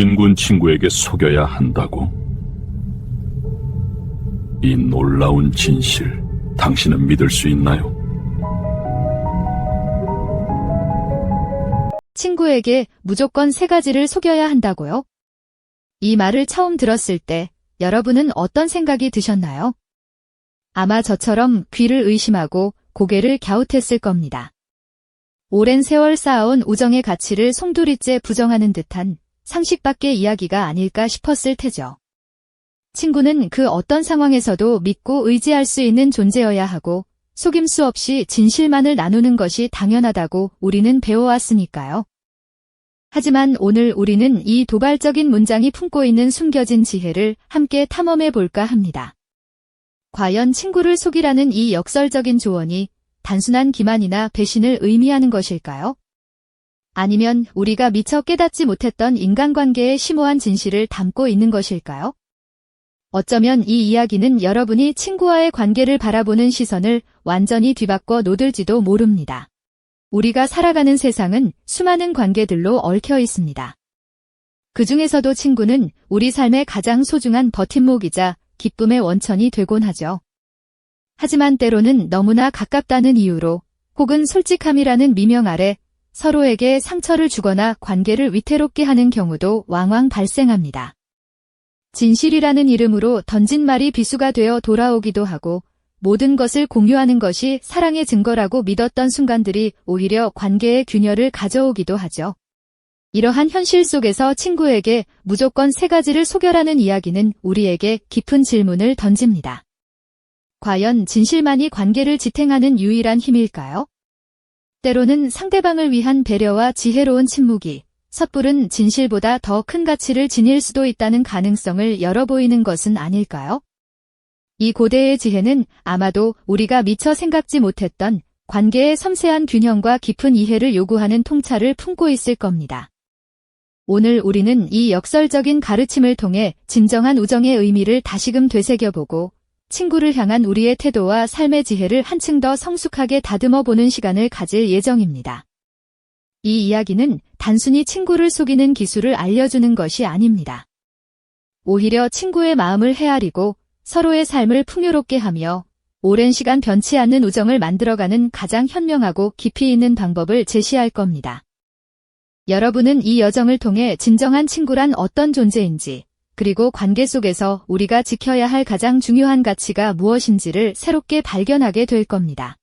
인군 친구에게 속여야 한다고? 이 놀라운 진실, 당신은 믿을 수 있나요? 친구에게 무조건 3가지를 속여야 한다고요? 이 말을 처음 들었을 때 여러분은 어떤 생각이 드셨나요? 아마 저처럼 귀를 의심하고 고개를 갸웃했을 겁니다. 오랜 세월 쌓아온 우정의 가치를 송두리째 부정하는 듯한 상식 밖의 이야기가 아닐까 싶었을 테죠. 친구는 그 어떤 상황에서도 믿고 의지할 수 있는 존재여야 하고 속임수 없이 진실만을 나누는 것이 당연하다고 우리는 배워왔으니까요. 하지만 오늘 우리는 이 도발적인 문장이 품고 있는 숨겨진 지혜를 함께 탐험해 볼까 합니다. 과연 친구를 속이라는 이 역설적인 조언이 단순한 기만이나 배신을 의미하는 것일까요? 아니면 우리가 미처 깨닫지 못했던 인간관계의 심오한 진실을 담고 있는 것일까요? 어쩌면 이 이야기는 여러분이 친구와의 관계를 바라보는 시선을 완전히 뒤바꿔 놓을지도 모릅니다. 우리가 살아가는 세상은 수많은 관계들로 얽혀 있습니다. 그 중에서도 친구는 우리 삶의 가장 소중한 버팀목이자 기쁨의 원천이 되곤 하죠. 하지만 때로는 너무나 가깝다는 이유로 혹은 솔직함이라는 미명 아래 서로에게 상처를 주거나 관계를 위태롭게 하는 경우도 왕왕 발생합니다. 진실이라는 이름으로 던진 말이 비수가 되어 돌아오기도 하고 모든 것을 공유하는 것이 사랑의 증거라고 믿었던 순간들이 오히려 관계의 균열을 가져오기도 하죠. 이러한 현실 속에서 친구에게 무조건 3가지를 속여라는 이야기는 우리에게 깊은 질문을 던집니다. 과연 진실만이 관계를 지탱하는 유일한 힘일까요? 때로는 상대방을 위한 배려와 지혜로운 침묵이 섣부른 진실보다 더 큰 가치를 지닐 수도 있다는 가능성을 열어보이는 것은 아닐까요? 이 고대의 지혜는 아마도 우리가 미처 생각지 못했던 관계의 섬세한 균형과 깊은 이해를 요구하는 통찰을 품고 있을 겁니다. 오늘 우리는 이 역설적인 가르침을 통해 진정한 우정의 의미를 다시금 되새겨보고 친구를 향한 우리의 태도와 삶의 지혜를 한층 더 성숙하게 다듬어보는 시간을 가질 예정입니다. 이 이야기는 단순히 친구를 속이는 기술을 알려주는 것이 아닙니다. 오히려 친구의 마음을 헤아리고 서로의 삶을 풍요롭게 하며 오랜 시간 변치 않는 우정을 만들어가는 가장 현명하고 깊이 있는 방법을 제시할 겁니다. 여러분은 이 여정을 통해 진정한 친구란 어떤 존재인지, 그리고 관계 속에서 우리가 지켜야 할 가장 중요한 가치가 무엇인지를 새롭게 발견하게 될 겁니다.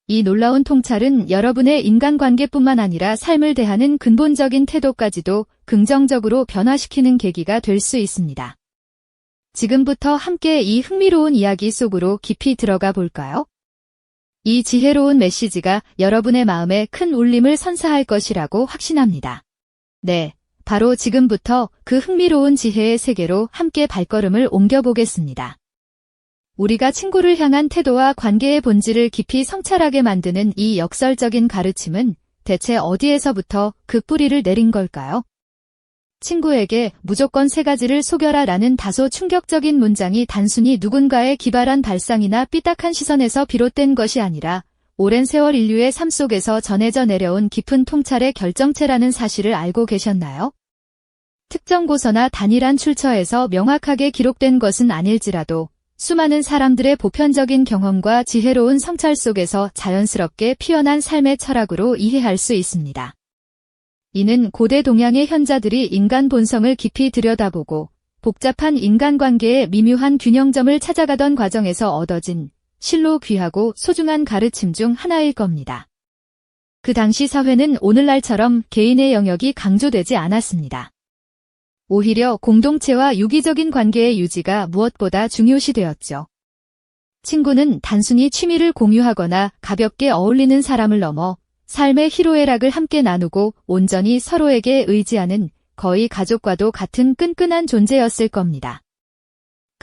이 놀라운 통찰은 여러분의 인간관계뿐만 아니라 삶을 대하는 근본적인 태도까지도 긍정적으로 변화시키는 계기가 될 수 있습니다. 지금부터 함께 이 흥미로운 이야기 속으로 깊이 들어가 볼까요? 이 지혜로운 메시지가 여러분의 마음에 큰 울림을 선사할 것이라고 확신합니다. 네, 바로 지금부터 그 흥미로운 지혜의 세계로 함께 발걸음을 옮겨보겠습니다. 우리가 친구를 향한 태도와 관계의 본질을 깊이 성찰하게 만드는 이 역설적인 가르침은 대체 어디에서부터 그 뿌리를 내린 걸까요? 친구에게 무조건 3가지를 속여라 라는 다소 충격적인 문장이 단순히 누군가의 기발한 발상이나 삐딱한 시선에서 비롯된 것이 아니라 오랜 세월 인류의 삶 속에서 전해져 내려온 깊은 통찰의 결정체라는 사실을 알고 계셨나요? 특정 고서나 단일한 출처에서 명확하게 기록된 것은 아닐지라도 수많은 사람들의 보편적인 경험과 지혜로운 성찰 속에서 자연스럽게 피어난 삶의 철학으로 이해할 수 있습니다. 이는 고대 동양의 현자들이 인간 본성을 깊이 들여다보고 복잡한 인간관계의 미묘한 균형점을 찾아가던 과정에서 얻어진 실로 귀하고 소중한 가르침 중 하나일 겁니다. 그 당시 사회는 오늘날처럼 개인의 영역이 강조되지 않았습니다. 오히려 공동체와 유기적인 관계의 유지가 무엇보다 중요시되었죠. 친구는 단순히 취미를 공유하거나 가볍게 어울리는 사람을 넘어 삶의 희로애락을 함께 나누고 온전히 서로에게 의지하는 거의 가족과도 같은 끈끈한 존재였을 겁니다.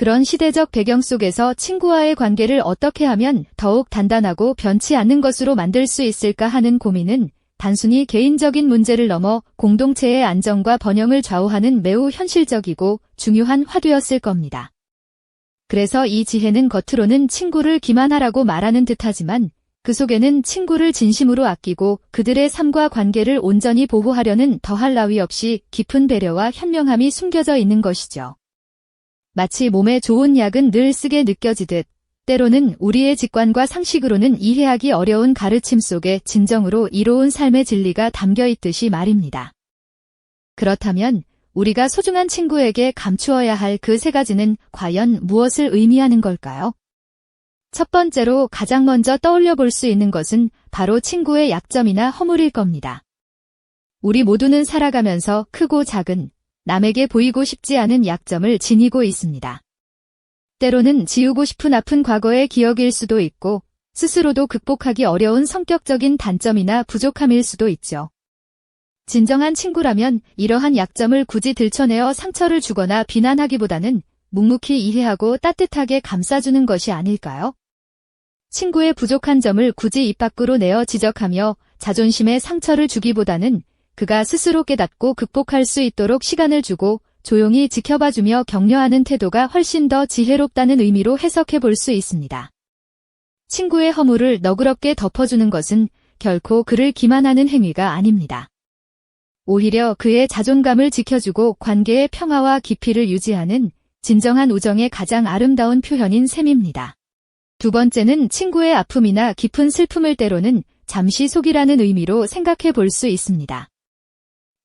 그런 시대적 배경 속에서 친구와의 관계를 어떻게 하면 더욱 단단하고 변치 않는 것으로 만들 수 있을까 하는 고민은 단순히 개인적인 문제를 넘어 공동체의 안정과 번영을 좌우하는 매우 현실적이고 중요한 화두였을 겁니다. 그래서 이 지혜는 겉으로는 친구를 기만하라고 말하는 듯하지만 그 속에는 친구를 진심으로 아끼고 그들의 삶과 관계를 온전히 보호하려는 더할 나위 없이 깊은 배려와 현명함이 숨겨져 있는 것이죠. 마치 몸에 좋은 약은 늘 쓰게 느껴지듯 때로는 우리의 직관과 상식으로는 이해하기 어려운 가르침 속에 진정으로 이로운 삶의 진리가 담겨 있듯이 말입니다. 그렇다면 우리가 소중한 친구에게 감추어야 할 그 세 가지는 과연 무엇을 의미하는 걸까요? 첫 번째로 가장 먼저 떠올려 볼 수 있는 것은 바로 친구의 약점이나 허물일 겁니다. 우리 모두는 살아가면서 크고 작은, 남에게 보이고 싶지 않은 약점을 지니고 있습니다. 때로는 지우고 싶은 아픈 과거의 기억일 수도 있고, 스스로도 극복하기 어려운 성격적인 단점이나 부족함일 수도 있죠. 진정한 친구라면 이러한 약점을 굳이 들춰내어 상처를 주거나 비난하기보다는 묵묵히 이해하고 따뜻하게 감싸주는 것이 아닐까요? 친구의 부족한 점을 굳이 입 밖으로 내어 지적하며 자존심에 상처를 주기보다는 그가 스스로 깨닫고 극복할 수 있도록 시간을 주고 조용히 지켜봐주며 격려하는 태도가 훨씬 더 지혜롭다는 의미로 해석해 볼 수 있습니다. 친구의 허물을 너그럽게 덮어주는 것은 결코 그를 기만하는 행위가 아닙니다. 오히려 그의 자존감을 지켜주고 관계의 평화와 깊이를 유지하는 진정한 우정의 가장 아름다운 표현인 셈입니다. 두 번째는 친구의 아픔이나 깊은 슬픔을 때로는 잠시 속이라는 의미로 생각해 볼 수 있습니다.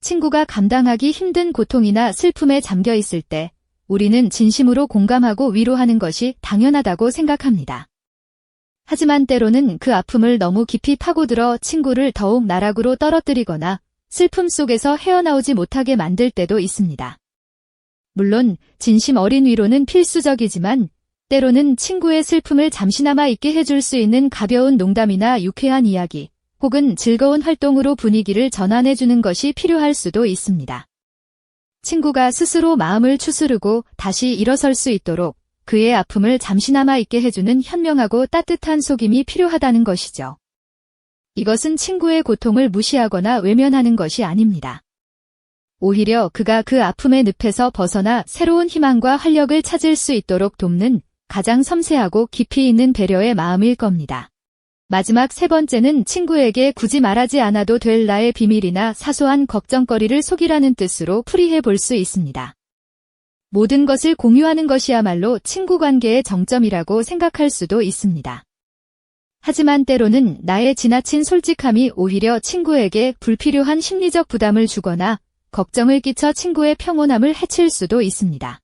친구가 감당하기 힘든 고통이나 슬픔에 잠겨 있을 때 우리는 진심으로 공감하고 위로하는 것이 당연하다고 생각합니다. 하지만 때로는 그 아픔을 너무 깊이 파고들어 친구를 더욱 나락으로 떨어뜨리거나 슬픔 속에서 헤어나오지 못하게 만들 때도 있습니다. 물론 진심 어린 위로는 필수적이지만 때로는 친구의 슬픔을 잠시나마 잊게 해줄 수 있는 가벼운 농담이나 유쾌한 이야기, 혹은 즐거운 활동으로 분위기를 전환해주는 것이 필요할 수도 있습니다. 친구가 스스로 마음을 추스르고 다시 일어설 수 있도록 그의 아픔을 잠시나마 잊게 해주는 현명하고 따뜻한 속임이 필요하다는 것이죠. 이것은 친구의 고통을 무시하거나 외면하는 것이 아닙니다. 오히려 그가 그 아픔의 늪에서 벗어나 새로운 희망과 활력을 찾을 수 있도록 돕는 가장 섬세하고 깊이 있는 배려의 마음일 겁니다. 마지막 세 번째는 친구에게 굳이 말하지 않아도 될 나의 비밀이나 사소한 걱정거리를 속이라는 뜻으로 풀이해 볼 수 있습니다. 모든 것을 공유하는 것이야말로 친구 관계의 정점이라고 생각할 수도 있습니다. 하지만 때로는 나의 지나친 솔직함이 오히려 친구에게 불필요한 심리적 부담을 주거나 걱정을 끼쳐 친구의 평온함을 해칠 수도 있습니다.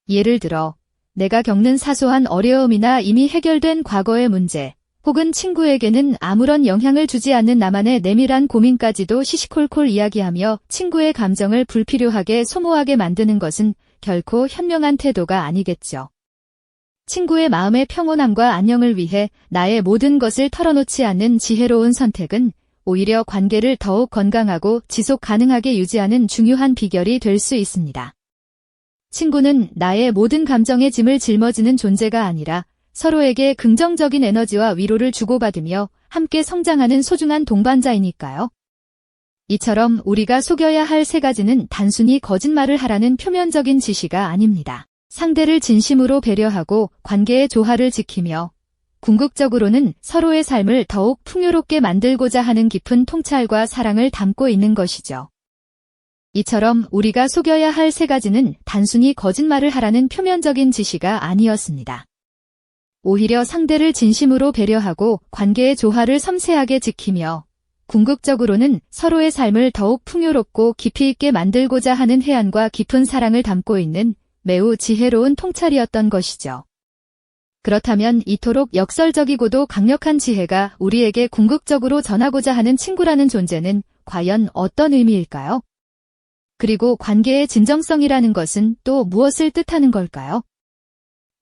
예를 들어, 내가 겪는 사소한 어려움이나 이미 해결된 과거의 문제, 혹은 친구에게는 아무런 영향을 주지 않는 나만의 내밀한 고민까지도 시시콜콜 이야기하며 친구의 감정을 불필요하게 소모하게 만드는 것은 결코 현명한 태도가 아니겠죠. 친구의 마음의 평온함과 안녕을 위해 나의 모든 것을 털어놓지 않는 지혜로운 선택은 오히려 관계를 더욱 건강하고 지속 가능하게 유지하는 중요한 비결이 될 수 있습니다. 친구는 나의 모든 감정의 짐을 짊어지는 존재가 아니라 서로에게 긍정적인 에너지와 위로를 주고받으며 함께 성장하는 소중한 동반자이니까요. 이처럼 우리가 속여야 할 세 가지는 단순히 거짓말을 하라는 표면적인 지시가 아닙니다. 상대를 진심으로 배려하고 관계의 조화를 지키며 궁극적으로는 서로의 삶을 더욱 풍요롭게 만들고자 하는 깊은 통찰과 사랑을 담고 있는 것이죠. 이처럼 우리가 속여야 할 세 가지는 단순히 거짓말을 하라는 표면적인 지시가 아니었습니다. 오히려 상대를 진심으로 배려하고 관계의 조화를 섬세하게 지키며 궁극적으로는 서로의 삶을 더욱 풍요롭고 깊이 있게 만들고자 하는 해안과 깊은 사랑을 담고 있는 매우 지혜로운 통찰이었던 것이죠. 그렇다면 이토록 역설적이고도 강력한 지혜가 우리에게 궁극적으로 전하고자 하는 친구라는 존재는 과연 어떤 의미일까요? 그리고 관계의 진정성이라는 것은 또 무엇을 뜻하는 걸까요?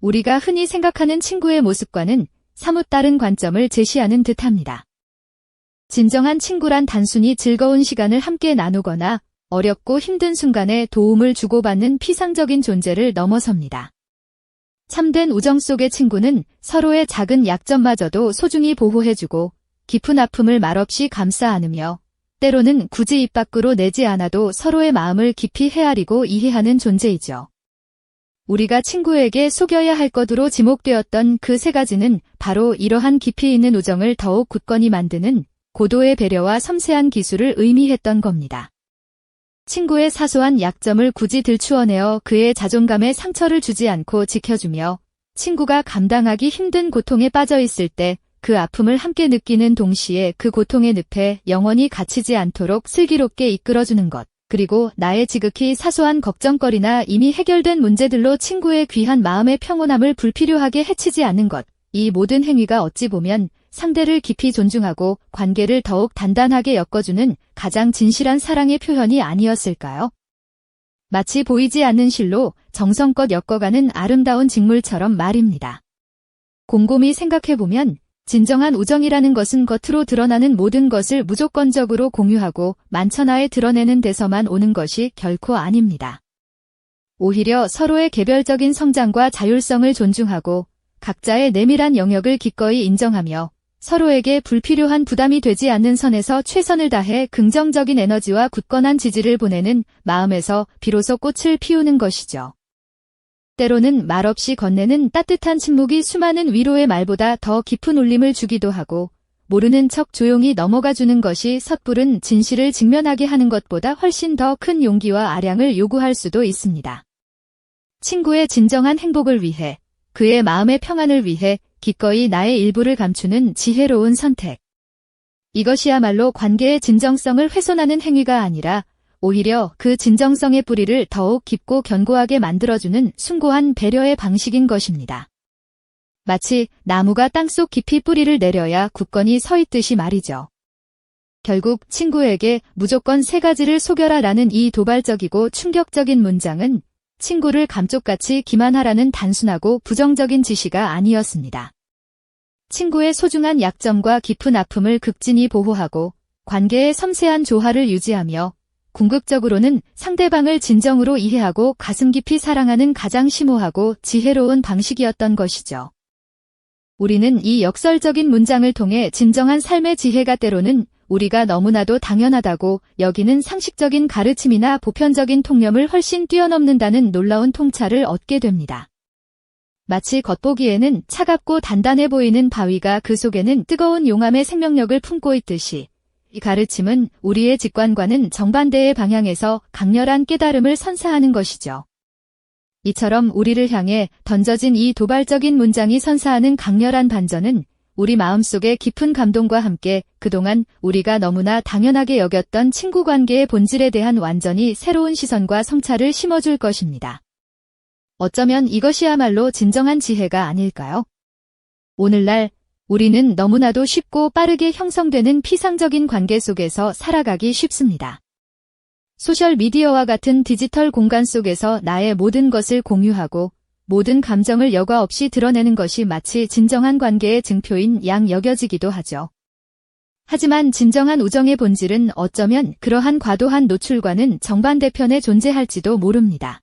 우리가 흔히 생각하는 친구의 모습과는 사뭇 다른 관점을 제시하는 듯합니다. 진정한 친구란 단순히 즐거운 시간을 함께 나누거나 어렵고 힘든 순간에 도움을 주고받는 피상적인 존재를 넘어섭니다. 참된 우정 속의 친구는 서로의 작은 약점마저도 소중히 보호해주고 깊은 아픔을 말없이 감싸 안으며 때로는 굳이 입 밖으로 내지 않아도 서로의 마음을 깊이 헤아리고 이해하는 존재이죠. 우리가 친구에게 속여야 할 것으로 지목되었던 그 세 가지는 바로 이러한 깊이 있는 우정을 더욱 굳건히 만드는 고도의 배려와 섬세한 기술을 의미했던 겁니다. 친구의 사소한 약점을 굳이 들추어내어 그의 자존감에 상처를 주지 않고 지켜주며 친구가 감당하기 힘든 고통에 빠져 있을 때 그 아픔을 함께 느끼는 동시에 그 고통의 늪에 영원히 갇히지 않도록 슬기롭게 이끌어주는 것. 그리고 나의 지극히 사소한 걱정거리나 이미 해결된 문제들로 친구의 귀한 마음의 평온함을 불필요하게 해치지 않는 것. 이 모든 행위가 어찌 보면 상대를 깊이 존중하고 관계를 더욱 단단하게 엮어주는 가장 진실한 사랑의 표현이 아니었을까요? 마치 보이지 않는 실로 정성껏 엮어가는 아름다운 직물처럼 말입니다. 곰곰이 생각해보면 진정한 우정이라는 것은 겉으로 드러나는 모든 것을 무조건적으로 공유하고 만천하에 드러내는 데서만 오는 것이 결코 아닙니다. 오히려 서로의 개별적인 성장과 자율성을 존중하고 각자의 내밀한 영역을 기꺼이 인정하며 서로에게 불필요한 부담이 되지 않는 선에서 최선을 다해 긍정적인 에너지와 굳건한 지지를 보내는 마음에서 비로소 꽃을 피우는 것이죠. 때로는 말없이 건네는 따뜻한 침묵이 수많은 위로의 말보다 더 깊은 울림을 주기도 하고 모르는 척 조용히 넘어가 주는 것이 섣부른 진실을 직면하게 하는 것보다 훨씬 더 큰 용기와 아량을 요구할 수도 있습니다. 친구의 진정한 행복을 위해 그의 마음의 평안을 위해 기꺼이 나의 일부를 감추는 지혜로운 선택. 이것이야말로 관계의 진정성을 훼손하는 행위가 아니라 오히려 그 진정성의 뿌리를 더욱 깊고 견고하게 만들어주는 숭고한 배려의 방식인 것입니다. 마치 나무가 땅속 깊이 뿌리를 내려야 굳건히 서 있듯이 말이죠. 결국 친구에게 무조건 세 가지를 속여라라는 이 도발적이고 충격적인 문장은 친구를 감쪽같이 기만하라는 단순하고 부정적인 지시가 아니었습니다. 친구의 소중한 약점과 깊은 아픔을 극진히 보호하고 관계의 섬세한 조화를 유지하며 궁극적으로는 상대방을 진정으로 이해하고 가슴 깊이 사랑하는 가장 심오하고 지혜로운 방식이었던 것이죠. 우리는 이 역설적인 문장을 통해 진정한 삶의 지혜가 때로는 우리가 너무나도 당연하다고 여기는 상식적인 가르침이나 보편적인 통념을 훨씬 뛰어넘는다는 놀라운 통찰을 얻게 됩니다. 마치 겉보기에는 차갑고 단단해 보이는 바위가 그 속에는 뜨거운 용암의 생명력을 품고 있듯이 이 가르침은 우리의 직관과는 정반대의 방향에서 강렬한 깨달음을 선사하는 것이죠. 이처럼 우리를 향해 던져진 이 도발적인 문장이 선사하는 강렬한 반전은 우리 마음속의 깊은 감동과 함께 그동안 우리가 너무나 당연하게 여겼던 친구 관계의 본질에 대한 완전히 새로운 시선과 성찰을 심어줄 것입니다. 어쩌면 이것이야말로 진정한 지혜가 아닐까요? 오늘날 우리는 너무나도 쉽고 빠르게 형성되는 피상적인 관계 속에서 살아가기 쉽습니다. 소셜미디어와 같은 디지털 공간 속에서 나의 모든 것을 공유하고 모든 감정을 여과 없이 드러내는 것이 마치 진정한 관계의 증표인 양 여겨지기도 하죠. 하지만 진정한 우정의 본질은 어쩌면 그러한 과도한 노출과는 정반대편에 존재할지도 모릅니다.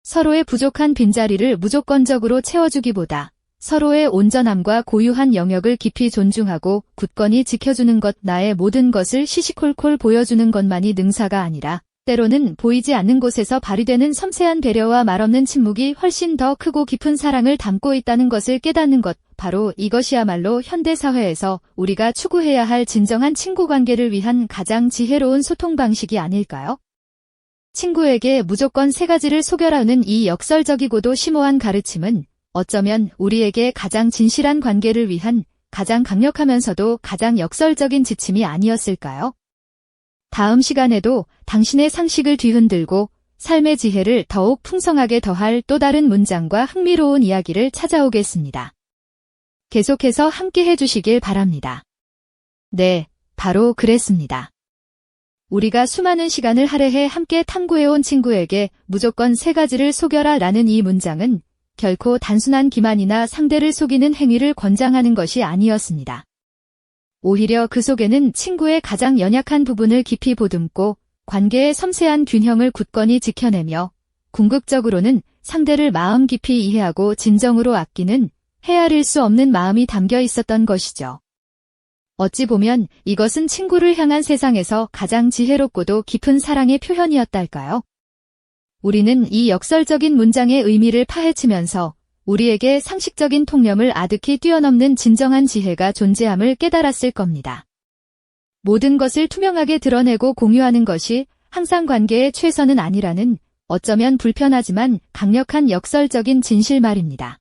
서로의 부족한 빈자리를 무조건적으로 채워주기보다 서로의 온전함과 고유한 영역을 깊이 존중하고 굳건히 지켜주는 것, 나의 모든 것을 시시콜콜 보여주는 것만이 능사가 아니라 때로는 보이지 않는 곳에서 발휘되는 섬세한 배려와 말없는 침묵이 훨씬 더 크고 깊은 사랑을 담고 있다는 것을 깨닫는 것, 바로 이것이야말로 현대사회에서 우리가 추구해야 할 진정한 친구 관계를 위한 가장 지혜로운 소통 방식이 아닐까요? 친구에게 무조건 세 가지를 속여라는 이 역설적이고도 심오한 가르침은 어쩌면 우리에게 가장 진실한 관계를 위한 가장 강력하면서도 가장 역설적인 지침이 아니었을까요? 다음 시간에도 당신의 상식을 뒤흔들고 삶의 지혜를 더욱 풍성하게 더할 또 다른 문장과 흥미로운 이야기를 찾아오겠습니다. 계속해서 함께 해주시길 바랍니다. 네, 바로 그랬습니다. 우리가 수많은 시간을 할애해 함께 탐구해온 친구에게 무조건 세 가지를 속여라 라는 이 문장은 결코 단순한 기만이나 상대를 속이는 행위를 권장하는 것이 아니었습니다. 오히려 그 속에는 친구의 가장 연약한 부분을 깊이 보듬고 관계의 섬세한 균형을 굳건히 지켜내며 궁극적으로는 상대를 마음 깊이 이해하고 진정으로 아끼는 헤아릴 수 없는 마음이 담겨 있었던 것이죠. 어찌 보면 이것은 친구를 향한 세상에서 가장 지혜롭고도 깊은 사랑의 표현이었달까요? 우리는 이 역설적인 문장의 의미를 파헤치면서 우리에게 상식적인 통념을 아득히 뛰어넘는 진정한 지혜가 존재함을 깨달았을 겁니다. 모든 것을 투명하게 드러내고 공유하는 것이 항상 관계의 최선은 아니라는 어쩌면 불편하지만 강력한 역설적인 진실 말입니다.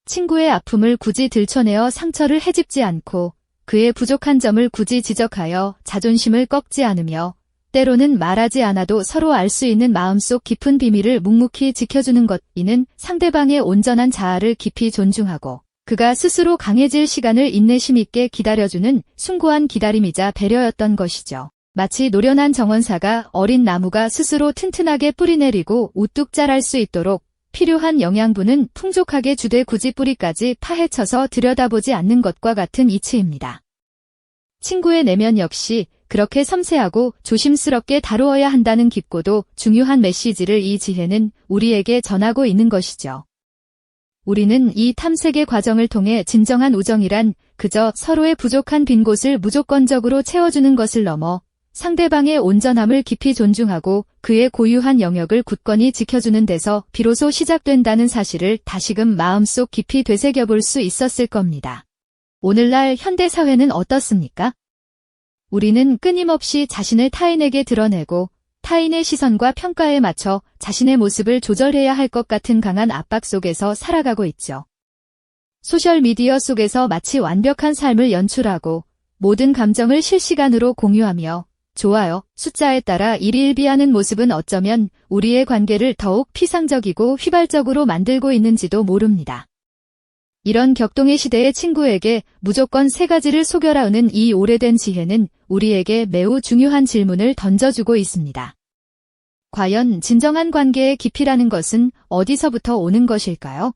친구의 아픔을 굳이 들춰내어 상처를 헤집지 않고 그의 부족한 점을 굳이 지적하여 자존심을 꺾지 않으며 때로는 말하지 않아도 서로 알 수 있는 마음속 깊은 비밀을 묵묵히 지켜주는 것, 이는 상대방의 온전한 자아를 깊이 존중하고 그가 스스로 강해질 시간을 인내심 있게 기다려주는 숭고한 기다림이자 배려였던 것이죠. 마치 노련한 정원사가 어린 나무가 스스로 튼튼하게 뿌리내리고 우뚝 자랄 수 있도록 필요한 영양분은 풍족하게 주되 굳이 뿌리까지 파헤쳐서 들여다보지 않는 것과 같은 이치입니다. 친구의 내면 역시 그렇게 섬세하고 조심스럽게 다루어야 한다는 깊고도 중요한 메시지를 이 지혜는 우리에게 전하고 있는 것이죠. 우리는 이 탐색의 과정을 통해 진정한 우정이란 그저 서로의 부족한 빈 곳을 무조건적으로 채워주는 것을 넘어 상대방의 온전함을 깊이 존중하고 그의 고유한 영역을 굳건히 지켜주는 데서 비로소 시작된다는 사실을 다시금 마음속 깊이 되새겨볼 수 있었을 겁니다. 오늘날 현대사회는 어떻습니까? 우리는 끊임없이 자신을 타인에게 드러내고 타인의 시선과 평가에 맞춰 자신의 모습을 조절해야 할 것 같은 강한 압박 속에서 살아가고 있죠. 소셜미디어 속에서 마치 완벽한 삶을 연출하고 모든 감정을 실시간으로 공유하며 좋아요, 숫자에 따라 일희일비하는 모습은 어쩌면 우리의 관계를 더욱 피상적이고 휘발적으로 만들고 있는지도 모릅니다. 이런 격동의 시대의 친구에게 무조건 3가지를 소결하는 이 오래된 지혜는 우리에게 매우 중요한 질문을 던져주고 있습니다. 과연 진정한 관계의 깊이라는 것은 어디서부터 오는 것일까요?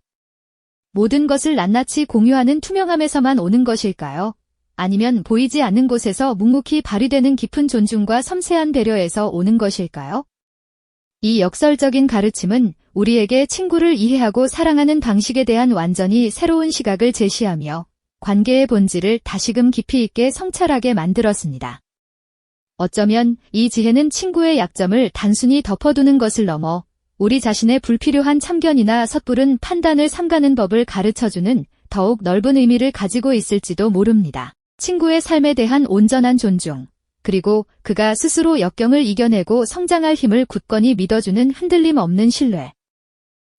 모든 것을 낱낱이 공유하는 투명함에서만 오는 것일까요? 아니면 보이지 않는 곳에서 묵묵히 발휘되는 깊은 존중과 섬세한 배려에서 오는 것일까요? 이 역설적인 가르침은 우리에게 친구를 이해하고 사랑하는 방식에 대한 완전히 새로운 시각을 제시하며 관계의 본질을 다시금 깊이 있게 성찰하게 만들었습니다. 어쩌면 이 지혜는 친구의 약점을 단순히 덮어두는 것을 넘어 우리 자신의 불필요한 참견이나 섣부른 판단을 삼가는 법을 가르쳐주는 더욱 넓은 의미를 가지고 있을지도 모릅니다. 친구의 삶에 대한 온전한 존중, 그리고 그가 스스로 역경을 이겨내고 성장할 힘을 굳건히 믿어주는 흔들림 없는 신뢰.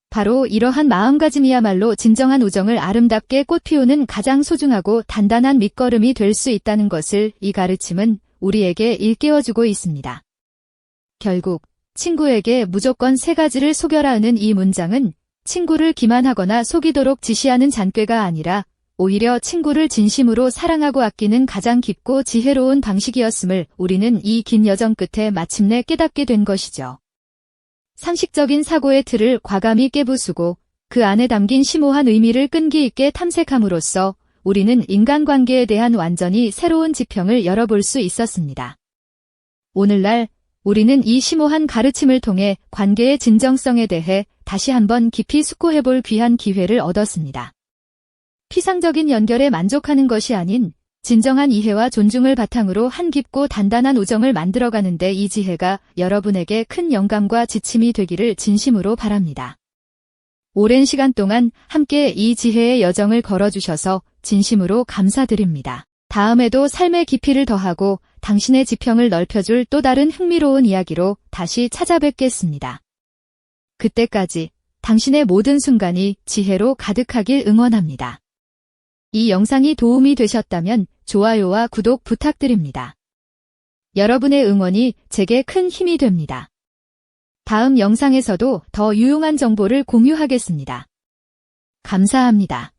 바로 이러한 마음가짐이야말로 진정한 우정을 아름답게 꽃피우는 가장 소중하고 단단한 밑거름이 될 수 있다는 것을 이 가르침은 우리에게 일깨워주고 있습니다. 결국 친구에게 무조건 3가지를 소결하는 이 문장은 친구를 기만하거나 속이도록 지시하는 잔꾀가 아니라 오히려 친구를 진심으로 사랑하고 아끼는 가장 깊고 지혜로운 방식이었음을 우리는 이 긴 여정 끝에 마침내 깨닫게 된 것이죠. 상식적인 사고의 틀을 과감히 깨부수고 그 안에 담긴 심오한 의미를 끈기 있게 탐색함으로써 우리는 인간관계에 대한 완전히 새로운 지평을 열어볼 수 있었습니다. 오늘날 우리는 이 심오한 가르침을 통해 관계의 진정성에 대해 다시 한번 깊이 숙고해볼 귀한 기회를 얻었습니다. 피상적인 연결에 만족하는 것이 아닌 진정한 이해와 존중을 바탕으로 한 깊고 단단한 우정을 만들어가는데 이 지혜가 여러분에게 큰 영감과 지침이 되기를 진심으로 바랍니다. 오랜 시간 동안 함께 이 지혜의 여정을 걸어주셔서 진심으로 감사드립니다. 다음에도 삶의 깊이를 더하고 당신의 지평을 넓혀줄 또 다른 흥미로운 이야기로 다시 찾아뵙겠습니다. 그때까지 당신의 모든 순간이 지혜로 가득하길 응원합니다. 이 영상이 도움이 되셨다면 좋아요와 구독 부탁드립니다. 여러분의 응원이 제게 큰 힘이 됩니다. 다음 영상에서도 더 유용한 정보를 공유하겠습니다. 감사합니다.